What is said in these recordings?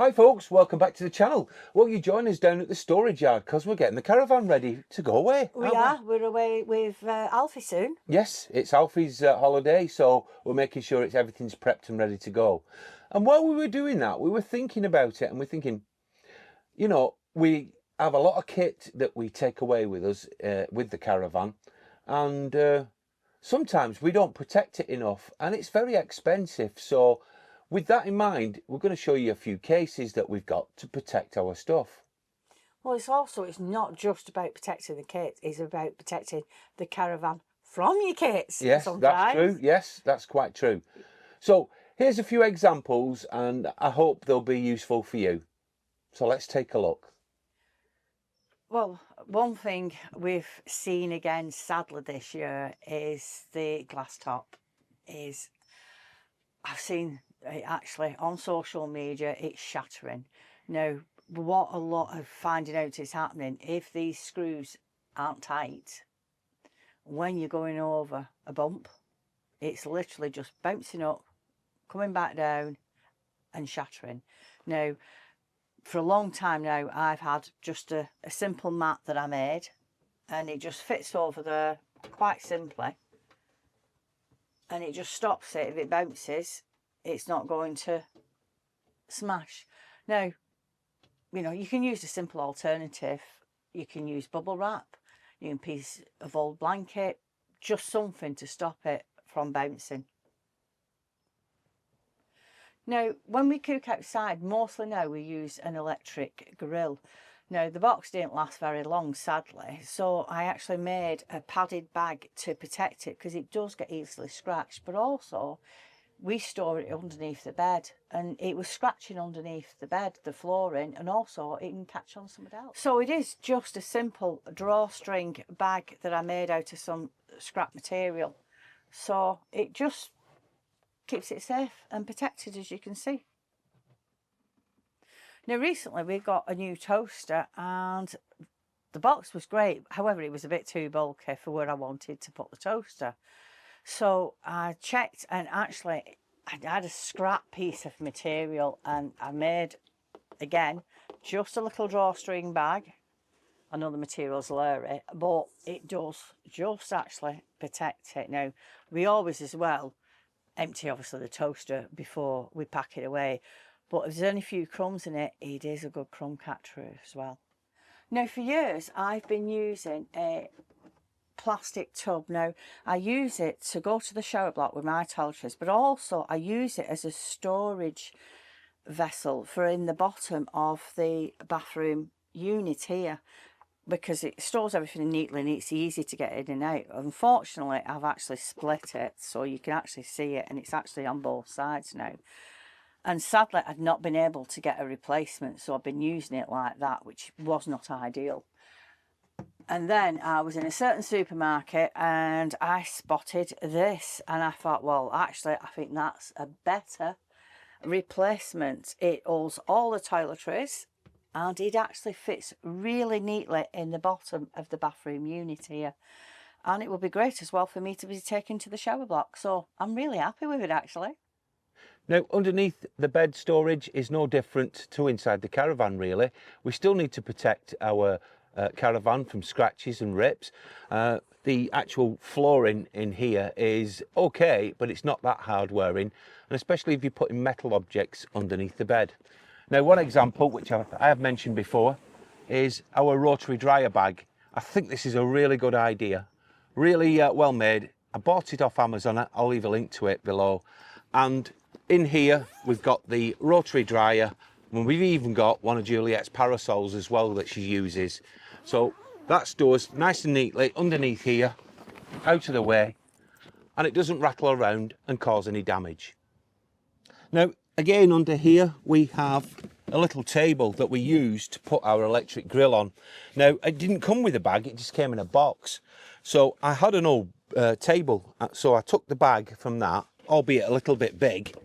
Hi folks, welcome back to the channel. Well, you join us down at the storage yard because we're getting the caravan ready to go away. We're away with Alfie soon. Yes, it's Alfie's holiday, so we're making sure everything's prepped and ready to go. And while we were doing that, we were thinking about it and we're thinking, you know, we have a lot of kit that we take away with us with the caravan, and sometimes we don't protect it enough and it's very expensive. So with that in mind, we're going to show you a few cases that we've got to protect our stuff. Well, it's not just about protecting the kit, it's about protecting the caravan from your kits. Yes, sometimes. That's true. Yes, that's quite true. So here's a few examples and I hope they'll be useful for you. So let's take a look. Well, one thing we've seen again, sadly, this year is the glass top. I've seen it actually on social media, it's shattering. Now, what a lot of finding out is happening, if these screws aren't tight, when you're going over a bump, it's literally just bouncing up, coming back down and shattering. Now, for a long time now, I've had just a simple mat that I made, and it just fits over there quite simply, and it just stops it. If it bounces, it's not going to smash. Now, you know, you can use a simple alternative. You can use bubble wrap, you can piece of old blanket, just something to stop it from bouncing. Now, when we cook outside, mostly now we use an electric grill. Now, the box didn't last very long, sadly, so I actually made a padded bag to protect it, because it does get easily scratched, but also we store it underneath the bed, and it was scratching underneath the bed, the flooring, and also it can catch on something else. So it is just a simple drawstring bag that I made out of some scrap material, so it just keeps it safe and protected, as you can see. Now, recently we got a new toaster and the box was great, however it was a bit too bulky for where I wanted to put the toaster. So I checked, and actually I had a scrap piece of material, and I made, again, just a little drawstring bag. I know the material's leery, but it does just actually protect it. Now, we always as well empty obviously the toaster before we pack it away, but if there's only a few crumbs in it, it is a good crumb catcher as well. Now, for years I've been using a plastic tub. Now, I use it to go to the shower block with my toiletries, but also I use it as a storage vessel for in the bottom of the bathroom unit here, because it stores everything neatly and it's easy to get in and out. Unfortunately, I've actually split it so you can actually see it, and it's actually on both sides now. And sadly, I'd not been able to get a replacement, so I've been using it like that, which was not ideal. And then I was in a certain supermarket and I spotted this, and I thought, well, actually, I think that's a better replacement. It holds all the toiletries, and it actually fits really neatly in the bottom of the bathroom unit here, and it would be great as well for me to be taken to the shower block, so I'm really happy with it actually. Now, underneath the bed storage is no different to inside the caravan really. We still need to protect our caravan from scratches and rips. The actual flooring in here is okay, but it's not that hard wearing, and especially if you're putting metal objects underneath the bed. Now, one example, which I have mentioned before, is our rotary dryer bag. I think this is a really good idea. Really well made. I bought it off Amazon. I'll leave a link to it below. And in here, we've got the rotary dryer, and we've even got one of Juliet's parasols as well that she uses. So that stores nice and neatly underneath here, out of the way, and it doesn't rattle around and cause any damage. Now, again, under here we have a little table that we use to put our electric grill on. Now, it didn't come with a bag, it just came in a box. So I had an old table, so I took the bag from that, albeit a little bit big,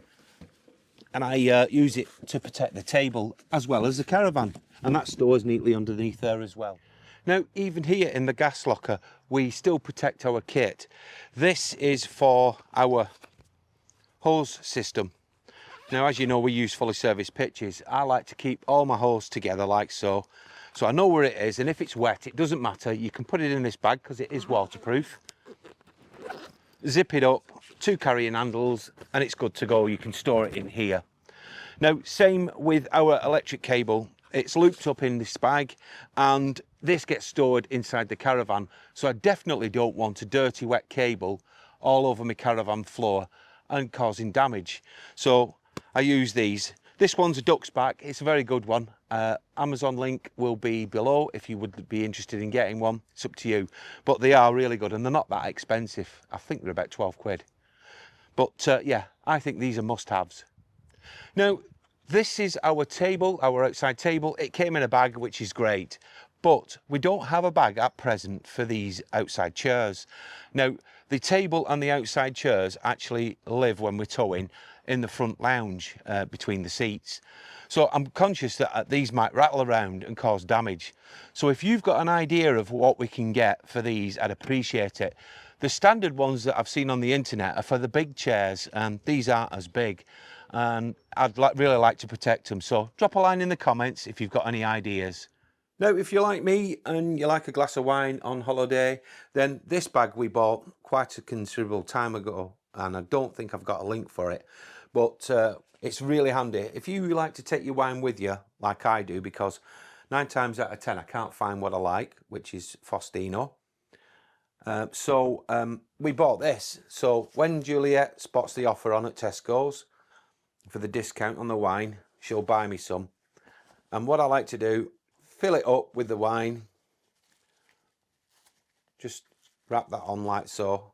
and I use it to protect the table as well as the caravan, and that stores neatly underneath there as well. Now, even here in the gas locker, we still protect our kit. This is for our hose system. Now, as you know, we use fully serviced pitches. I like to keep all my hose together like so. So I know where it is, and if it's wet, it doesn't matter. You can put it in this bag because it is waterproof. Zip it up, 2 carrying handles, and it's good to go. You can store it in here. Now, same with our electric cable. It's looped up in this bag, and this gets stored inside the caravan. So I definitely don't want a dirty, wet cable all over my caravan floor and causing damage. So I use these. This one's a duck's back. It's a very good one. Amazon link will be below if you would be interested in getting one. It's up to you. But they are really good, and they're not that expensive. I think they're about 12 quid. But yeah, I think these are must-haves. Now, this is our table, our outside table. It came in a bag, which is great. But we don't have a bag at present for these outside chairs. Now, the table and the outside chairs actually live, when we're towing, in the front lounge between the seats. So I'm conscious that these might rattle around and cause damage. So if you've got an idea of what we can get for these, I'd appreciate it. The standard ones that I've seen on the internet are for the big chairs, and these aren't as big. And I'd really like to protect them. So drop a line in the comments if you've got any ideas. Now, if you're like me and you like a glass of wine on holiday, then this bag we bought quite a considerable time ago, and I don't think I've got a link for it, but it's really handy if you like to take your wine with you, like I do, because 9 times out of 10 I can't find what I like, which is Faustino. So we bought this. So when Juliet spots the offer on at Tesco's for the discount on the wine, she'll buy me some. And what I like to do, fill it up with the wine, just wrap that on like so,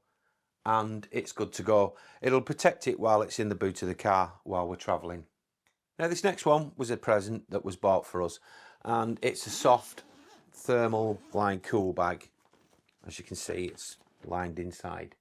and it's good to go. It'll protect it while it's in the boot of the car while we're travelling. Now, this next one was a present that was bought for us, and it's a soft thermal lined cool bag. As you can see, it's lined inside.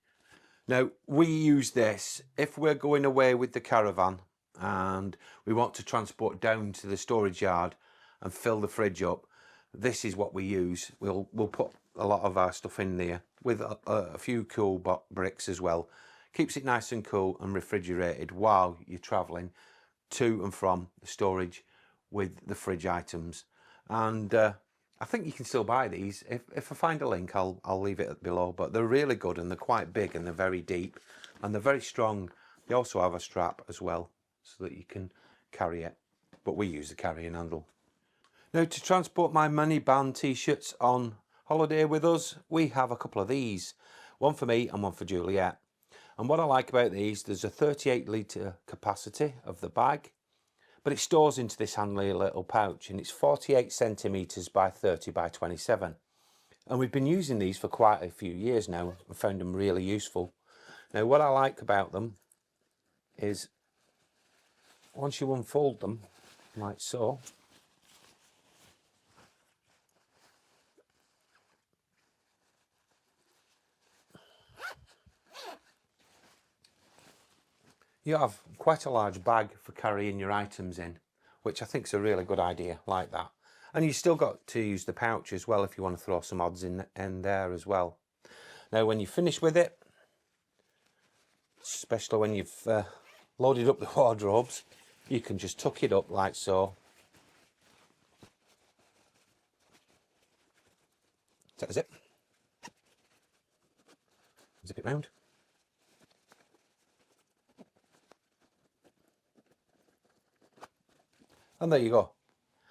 Now, we use this if we're going away with the caravan and we want to transport down to the storage yard and fill the fridge up. This is what we use. We'll put a lot of our stuff in there with a few cool bricks as well. Keeps it nice and cool and refrigerated while you're travelling to and from the storage with the fridge items. And I think you can still buy these. If I find a link, I'll leave it below. But they're really good, and they're quite big, and they're very deep, and they're very strong. They also have a strap as well, so that you can carry it. But we use the carrying handle. Now, to transport my money band t-shirts on holiday with us, we have a couple of these. One for me and one for Juliet. And what I like about these, there's a 38 litre capacity of the bag, but it stores into this handy little pouch, and it's 48 centimetres by 30 by 27. And we've been using these for quite a few years now and found them really useful. Now, what I like about them is once you unfold them like so, you have quite a large bag for carrying your items in, which I think is a really good idea, like that. And you still got to use the pouch as well if you want to throw some odds in there as well. Now, when you finish with it, especially when you've loaded up the wardrobes, you can just tuck it up like so. Take the zip. Zip it round. And there you go.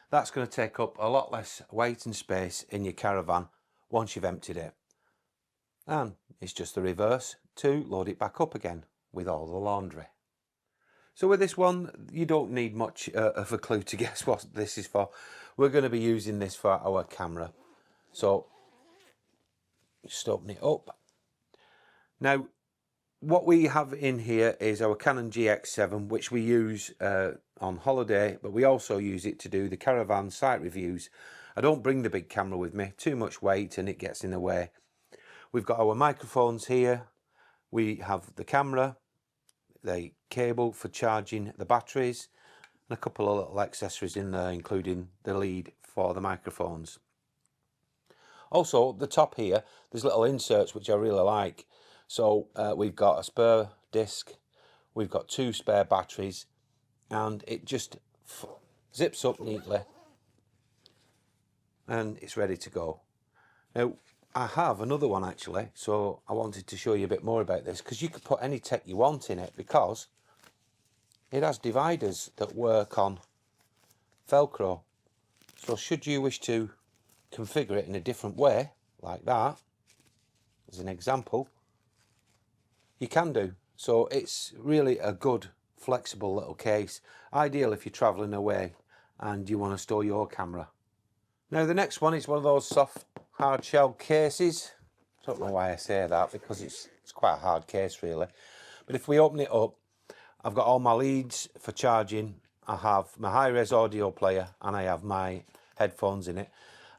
That's going to take up a lot less weight and space in your caravan once you've emptied it. And it's just the reverse to load it back up again with all the laundry. So with this one, you don't need much of a clue to guess what this is for. We're going to be using this for our camera. So just open it up. Now, what we have in here is our Canon GX7, which we use on holiday, but we also use it to do the caravan site reviews. I don't bring the big camera with me, too much weight and it gets in the way. We've got our microphones here. We have the camera, the cable for charging the batteries, and a couple of little accessories in there, including the lead for the microphones. Also, the top here, there's little inserts which I really like. So we've got a spare disc, we've got 2 spare batteries, and it just zips up neatly and it's ready to go. Now I have another one actually, so I wanted to show you a bit more about this, because you could put any tech you want in it, because it has dividers that work on Velcro. So should you wish to configure it in a different way, like that, as an example, you can do. So it's really a good flexible little case, ideal if you're travelling away and you want to store your camera. Now the next one is one of those soft hard shell cases. I don't know why I say that, because it's quite a hard case really. But if we open it up, I've got all my leads for charging, I have my high-res audio player, and I have my headphones in it.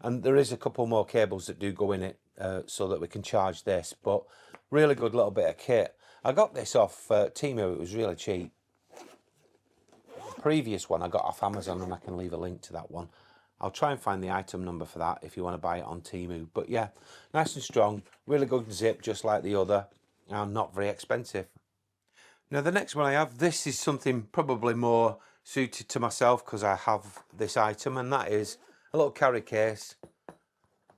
And there is a couple more cables that do go in it so that we can charge this, but really good little bit of kit. I got this off Temu, it was really cheap. The previous one I got off Amazon, and I can leave a link to that one. I'll try and find the item number for that if you want to buy it on Temu. But yeah, nice and strong, really good zip just like the other, and not very expensive. Now the next one I have, this is something probably more suited to myself because I have this item, and that is a little carry case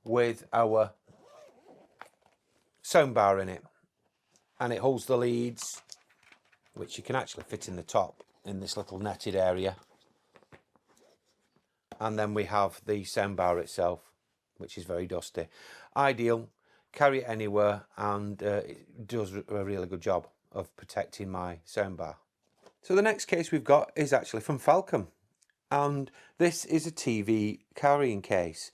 with our soundbar in it, and it holds the leads, which you can actually fit in the top in this little netted area, and then we have the soundbar itself, which is very dusty. Ideal, carry it anywhere, and it does a really good job of protecting my soundbar. So the next case we've got is actually from Falcon, and this is a TV carrying case.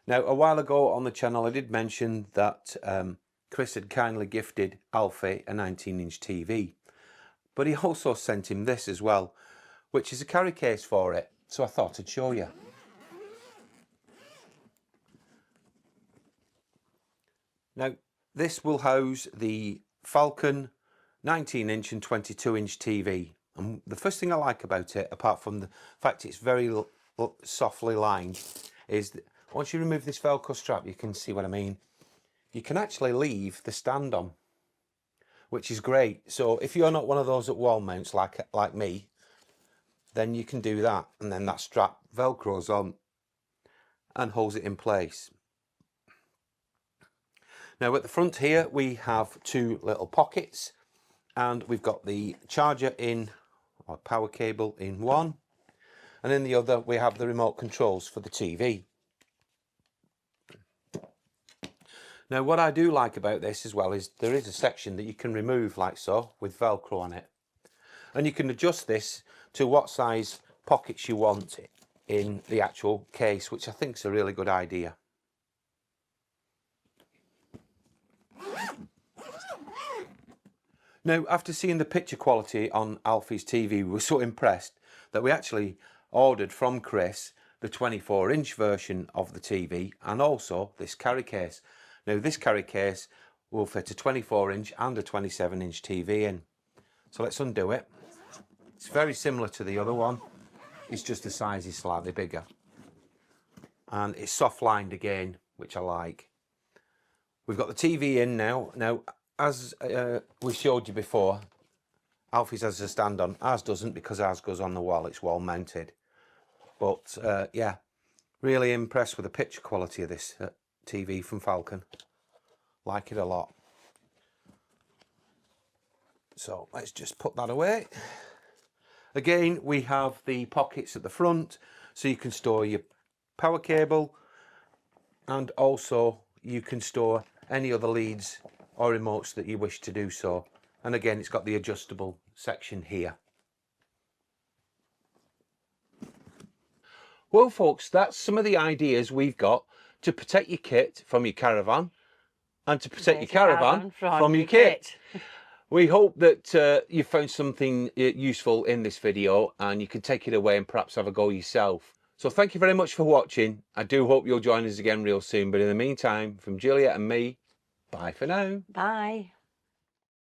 Now a while ago on the channel I did mention that Chris had kindly gifted Alfie a 19-inch TV, but he also sent him this as well, which is a carry case for it, so I thought I'd show you. Now this will house the Falcon 19-inch and 22-inch TV, and the first thing I like about it, apart from the fact it's very softly lined, is that once you remove this Velcro strap, you can see what I mean, you can actually leave the stand on, which is great. So if you're not one of those at wall mounts like me, then you can do that, and then that strap velcros on and holds it in place. Now at the front here we have two little pockets, and we've got the charger in, or power cable in one, and in the other we have the remote controls for the TV. Now what I do like about this as well is there is a section that you can remove like so with Velcro on it, and you can adjust this to what size pockets you want in the actual case, which I think is a really good idea. Now, after seeing the picture quality on Alfie's TV, we were so impressed that we actually ordered from Chris the 24-inch version of the TV, and also this carry case. Now this carry case will fit a 24-inch and a 27-inch TV in. So let's undo it. It's very similar to the other one, it's just the size is slightly bigger. And it's soft lined again, which I like. We've got the TV in now. Now, as we showed you before, Alfie's has a stand on, ours doesn't, because ours goes on the wall, it's wall mounted. But yeah, really impressed with the picture quality of this TV from Falcon. Like it a lot. So let's just put that away. Again, we have the pockets at the front, so you can store your power cable, and also you can store any other leads or remotes that you wish to do so. And again, it's got the adjustable section here. Well folks, that's some of the ideas we've got to protect your kit from your caravan, and to protect your caravan from your kit. We hope that you found something useful in this video, and you can take it away and perhaps have a go yourself. So thank you very much for watching. I do hope you'll join us again real soon, but in the meantime, from Juliet and me, bye for now. Bye.